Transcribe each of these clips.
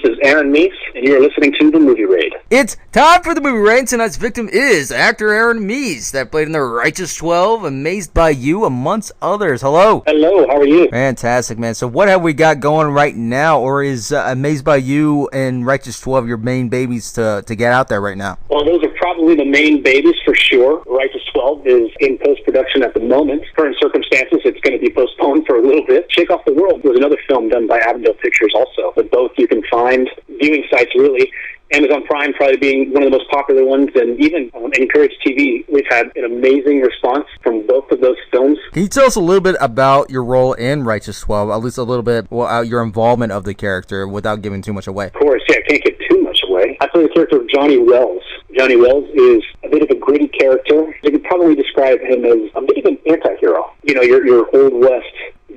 is Aaron Mees, and you're listening to The Movie Raid. It's time for The Movie Raid. Tonight's victim is actor Aaron Mees, that played in The Righteous 12, Amazed by You, amongst others. Hello. Hello, how are you? Fantastic, man. So what have we got going right now, or is Amazed by You and Righteous 12 your main babies to get out there right now? Well, those are probably the main babies for sure. Righteous 12 is in post-production at the moment. Current circumstances, it's going to be postponed for a little bit. Shake Off the World was another film done by Avondale Pictures also, but both you can find viewing sites really. Amazon Prime probably being one of the most popular ones, and even Encourage TV. We've had an amazing response from both of those films. Can you tell us a little bit about your role in Righteous 12, at least a little bit about your involvement of the character without giving too much away? Of course, yeah, I can't give too much away. I play the character of Johnny Wells. Johnny Wells is a bit of a gritty character. You could probably describe him as a bit of an anti-hero. You know, your Old West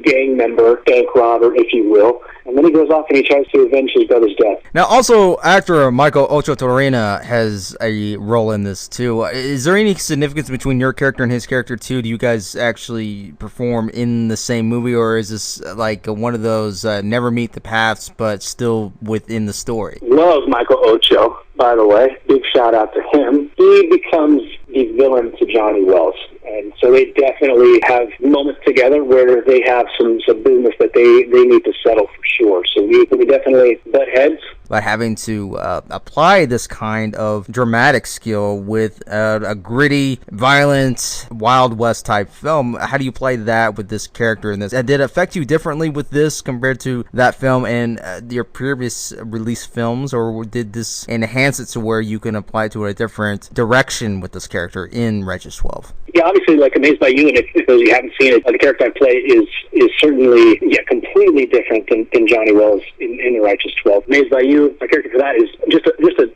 gang member, bank robber, if you will. And then he goes off and he tries to avenge his brother's death. Now, also, actor Michael Ocho Torrena has a role in this, too. Is there any significance between your character and his character, too? Do you guys actually perform in the same movie, or is this like one of those never meet the paths, but still within the story? Love Michael Ocho, by the way. Big shout out to him. He becomes the villain to Johnny Wells. And so they definitely have moments together where they have some business that they need to settle for sure. So we definitely butt heads. But having to apply this kind of dramatic skill with a gritty, violent, Wild West type film, how do you play that with this character in this? Did it affect you differently with this compared to that film and your previous release films, or did this enhance it to where you can apply it to a different direction with this character in Righteous 12? Yeah, obviously, like Amazed by You, and if those of you haven't seen it, the character I play is certainly completely different than Johnny Wells in The Righteous 12. Amazed by You, my character for that is just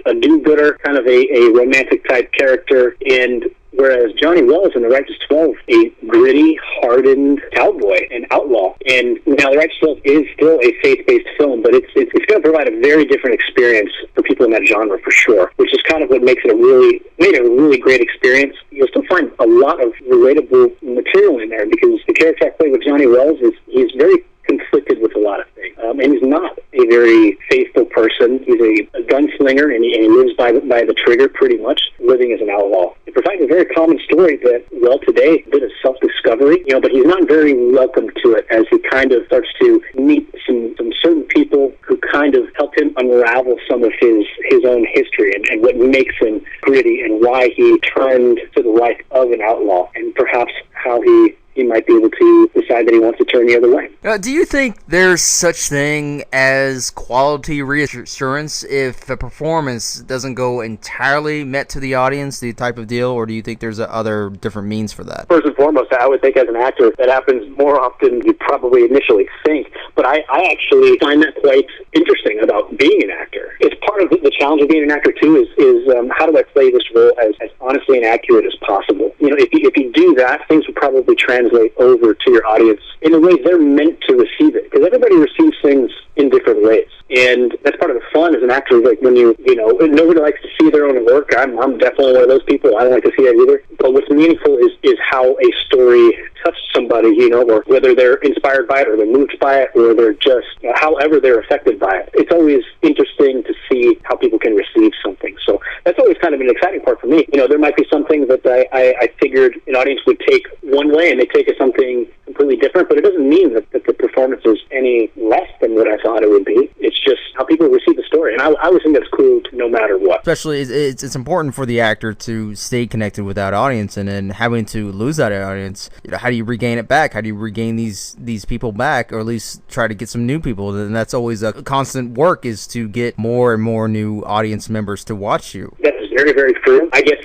a do-gooder, kind of a romantic type character, and whereas Johnny Wells in The Righteous 12, a gritty, hardened cowboy and outlaw. And now The Righteous 12 is still a faith-based film, but it's going to provide a very different experience for people in that genre for sure, which is kind of what makes it a really great experience. You'll still find a lot of relatable material in there because the character I play with Johnny Wells he's very conflicted with a lot of things. And he's not a very faithful person. He's a gunslinger, and he lives by the trigger pretty much, living as an outlaw. It provides a very common story that, well, today, a bit of self-discovery, but he's not very welcome to it as he kind of starts to meet some certain people who kind of help him unravel some of his own history and what makes him gritty and why he turned to the life of an outlaw, and perhaps how he might be able to decide that he wants to turn the other way. Do you think there's such thing as quality reassurance if a performance doesn't go entirely met to the audience, the type of deal, or do you think there's other different means for that? First and foremost, I would think as an actor that happens more often than you probably initially think, but I actually find that quite interesting about being an actor. It's part of the challenge of being an actor too is how do I play this role as honestly and accurate as possible? If you do that, things will probably translate over to your audience in a way they're meant to receive it, because everybody receives things in different ways, and that's part of the fun as an actor. Like when nobody likes to see their own work. I'm definitely one of those people. I don't like to see it either. But what's meaningful is how a story touched somebody, or whether they're inspired by it, or they're moved by it, or they're just however they're affected by it. It's always interesting to see how people can receive something. So that's always kind of an exciting part for me. There might be some things that I figured an audience would take one way and they take it something completely different, but it doesn't mean that the performance is any less than what I thought it would be. It's just how people receive the story, and I always think that's cool no matter what. Especially, it's important for the actor to stay connected with that audience, and then having to lose that audience, how do you regain it back? How do you regain these people back, or at least try to get some new people? And that's always a constant work, is to get more and more new audience members to watch you. That is very, very true. I guess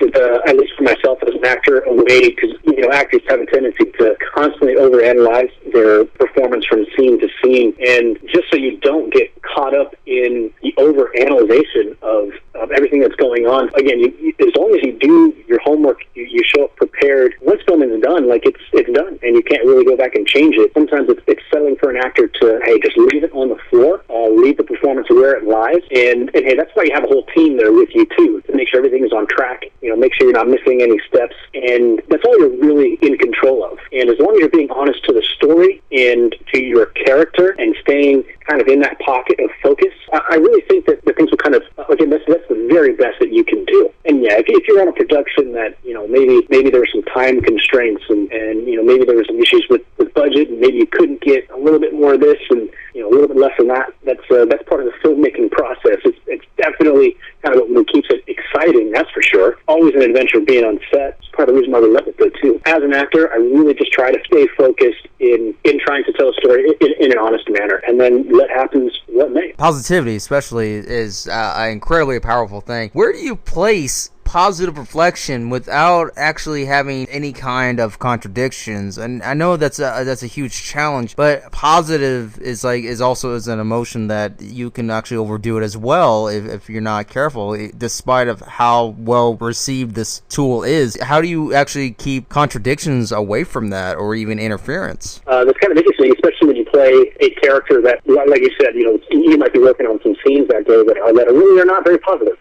at least for myself as an actor, a way, because actors have a tendency to constantly overanalyze their performance from scene to scene, and just so you don't get caught up in the overanalyzation of everything that's going on. Again, as long as you do your homework, you show up prepared. Once filming is done, it's done, and you can't really go back and change it. Sometimes it's settling for an actor to, hey, just leave it on the floor, leave the performance where it lies, and hey, that's why you have a whole team there with you too, to make sure everything is on track. Make sure you're not missing any steps, and that's all you're really in control of. And as long as you're being honest to the story and to your character and staying kind of in that pocket of focus, I really think that things will kind of, again, that's the very best that you can do. And yeah, if you're on a production that, maybe there were some time constraints and maybe there were some issues with budget and maybe you couldn't get a little bit more of this and, a little bit less than that, that's part of the filmmaking process. It's definitely kind of what keeps it exciting, that's for sure. Always an adventure being on set. It's part of the reason why we love it, though, too. As an actor, I really just try to stay focused in trying to tell a story in an honest manner, and then let happens what may. Positivity, especially, is an incredibly powerful thing. Where do you place positive reflection without actually having any kind of contradictions? And I know that's a huge challenge, but positive is also an emotion that you can actually overdo it as well if you're not careful, despite of how well received this tool is. How do you actually keep contradictions away from that, or even interference? That's kind of interesting, especially when you play a character that, like you said, you might be working on some scenes that day that really are not very positive.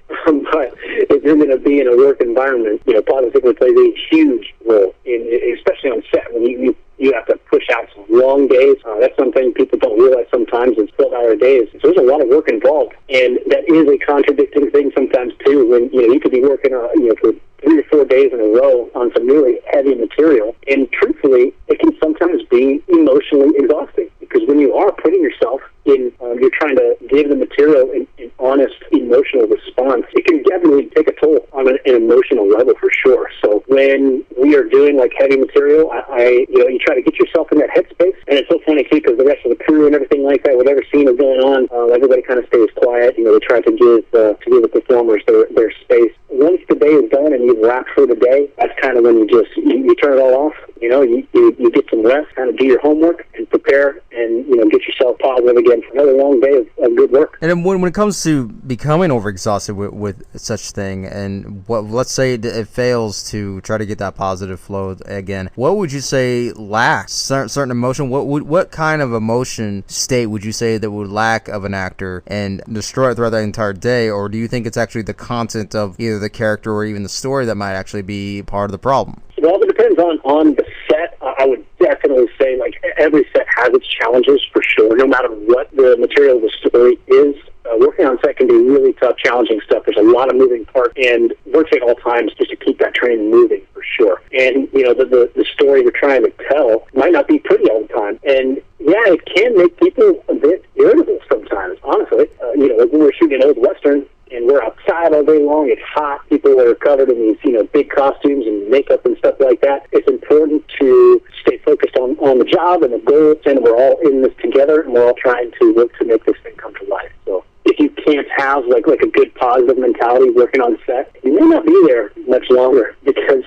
But if you're going to be in a work environment, positivity plays a huge role, especially on set when you have to push out some long days. That's something people don't realize sometimes. It's 12-hour days. So there's a lot of work involved, and that is a contradicting thing sometimes too. When you could be working for 3 or 4 days in a row on some really heavy material, and truthfully, it can sometimes be emotionally exhausting because when you are putting yourself in, you're trying to give the material an honest emotional response. It can definitely take a toll on an emotional level for sure. So when we are doing like heavy material, you try to get yourself in that headspace, and it's so funny too because the rest of the crew and everything like that, whatever scene is going on, everybody kind of stays quiet. They try to give the performers their space. Once the day is done and you've wrapped for the day, that's kind of when you turn it all off. You get some rest, kind of do your homework and prepare, and get yourself positive again for another long day of good work. And then when it comes to becoming overexhausted with such thing, and let's say it fails to try to get that positive flow again, what would you say lacks? Certain emotion? What kind of emotion state would you say that would lack of an actor and destroy it throughout that entire day? Or do you think it's actually the content of either the character or even the story that might actually be part of the problem? Well, it depends on the set. I would definitely say every set has its challenges for sure, no matter what the material of the story is. Working on set can be really tough, challenging stuff. There's a lot of moving parts, and virtually at all times just to keep that train moving for sure. And the story you're trying to tell might not be pretty all the time, and yeah, it can make people a bit irritable sometimes. Honestly, when we're shooting an old western and we're outside all day long, it's hot. People are covered in these big costumes and makeup and stuff like that. It's important to stay focused on the job and the goals, and we're all in this together, and we're all trying to work to make this thing come to life. So if you can't have like a good positive mentality working on set, you may not be there much longer because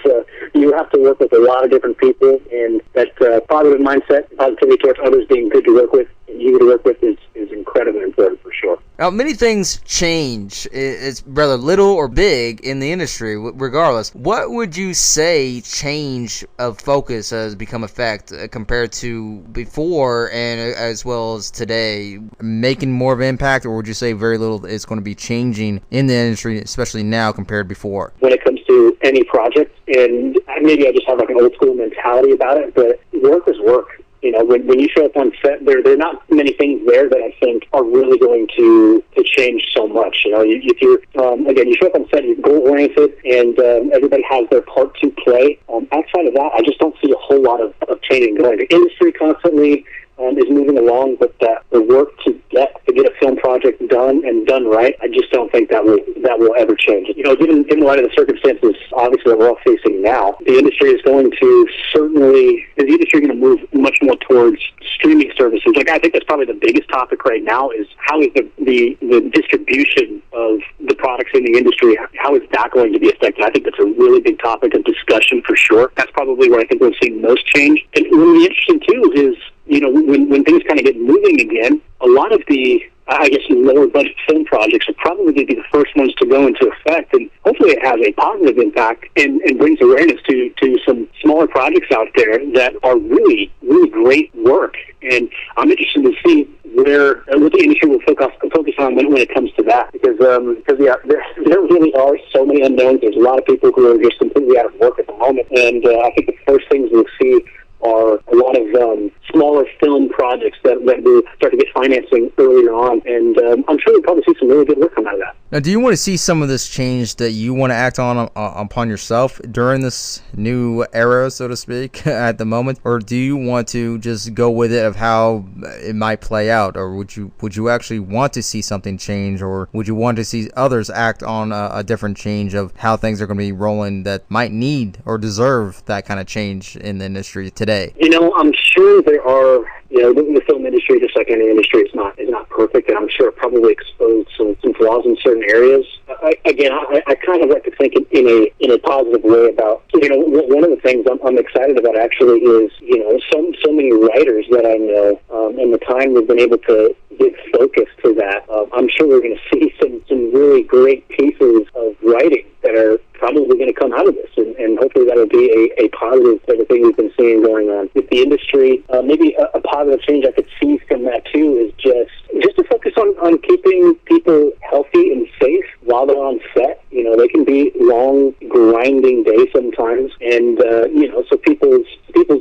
you have to work with a lot of different people, and that positive mindset, positivity towards others, being good to work with, and you to work with is incredibly important for sure. Now, many things change. It's rather little or big in the industry, regardless. What would you say change of focus has become a fact compared to before and as well as today? Making more of an impact, or would you say very little is going to be changing in the industry, especially now compared to before? When it comes to any project, and maybe I just have an old school mentality about it, but work is work. When you show up on set, there are not many things there that I think are really going to change so much. If you're, again, you show up on set, you're goal-oriented, and everybody has their part to play. Outside of that, I just don't see a whole lot of changing going. The industry constantly is moving along, but the work to get a film project done and done right, I just don't think that will ever change. Given light of the circumstances, obviously that we're all facing now, the industry is going to move much more towards streaming services. I think that's probably the biggest topic right now is how is the distribution of the products in the industry, how is that going to be affected? I think that's a really big topic of discussion for sure. That's probably where I think we'll see most change. And what will be interesting too is when things kind of get moving again, a lot of the lower budget film projects are probably going to be the first ones to go into effect, and hopefully it has a positive impact and brings awareness to some smaller projects out there that are really, really great work. And I'm interested to see what the industry will focus on when it comes to that, because there really are so many unknowns. There's a lot of people who are just completely out of work at the moment, and I think the first things we'll see are a lot of smaller film projects that will start to get financing earlier on, and I'm sure we'll probably see some really good work come out of that. Now, do you want to see some of this change that you want to act on upon yourself during this new era, so to speak, at the moment, or do you want to just go with it of how it might play out, or would you actually want to see something change, or would you want to see others act on a different change of how things are going to be rolling that might need or deserve that kind of change in the industry today? I'm sure there are. The film industry, just like any industry, is not perfect, and I'm sure it probably exposed some flaws in certain areas. I kind of like to think in a positive way about, one of the things I'm excited about actually is, so many writers that I know, and the time we've been able to give focus to that. I'm sure we're going to see some really great pieces of writing that are probably going to come out of this, and hopefully that'll be a positive sort of thing we've been seeing going on with the industry. Maybe a positive change I could see from that too is just to focus on keeping people healthy and safe while they're on set. They can be long, grinding days sometimes, and so people's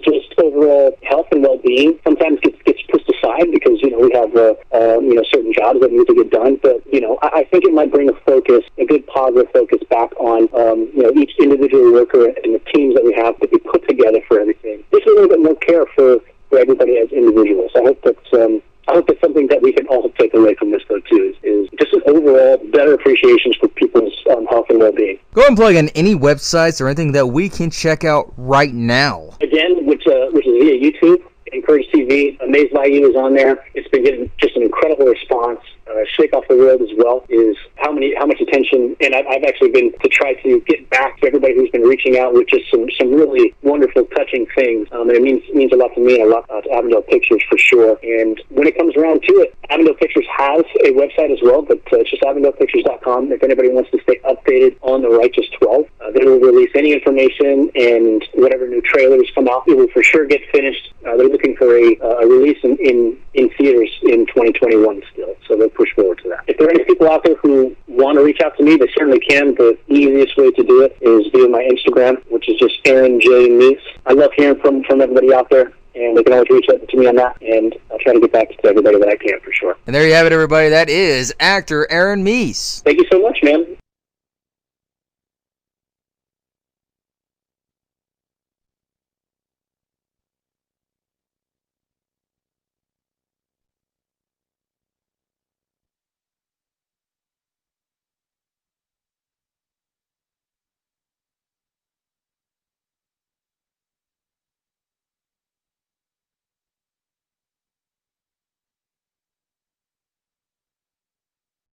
just overall health and well-being sometimes gets pushed aside because we have certain jobs that need to get done. But I think it might bring a good positive focus back on each individual worker and the teams that we have to be put together for everything. Just a little bit more care for everybody as individuals. I hope that's something that we can all take away from this, though, too, is just an overall better appreciation for people's health and well-being. Go ahead and plug in any websites or anything that we can check out right now. Again, which is via YouTube. Encourage TV. Mees by You is on there. It's been getting just an incredible response. Shake Off the World as well is how much attention, and I've actually been to try to get back to everybody who's been reaching out with just some really wonderful, touching things. And it means a lot to me and a lot to Avondale Pictures for sure. And when it comes around to it, Avondale Pictures has a website as well, but it's just AvondalePictures.com. If anybody wants to stay updated on The Righteous 12, they will release any information, and whatever new trailers come out, it will for sure get finished. They're looking for a release in theaters in 2021 still, so they'll push forward to that. If there are any people out there who want to reach out to me, they certainly can. The easiest way to do it is via my Instagram, which is just Aaron J. Mees. I love hearing from everybody out there, and they can always reach out to me on that, and I'll try to get back to everybody that I can for sure. And there you have it, everybody. That is actor Aaron Mees. Thank you so much, man.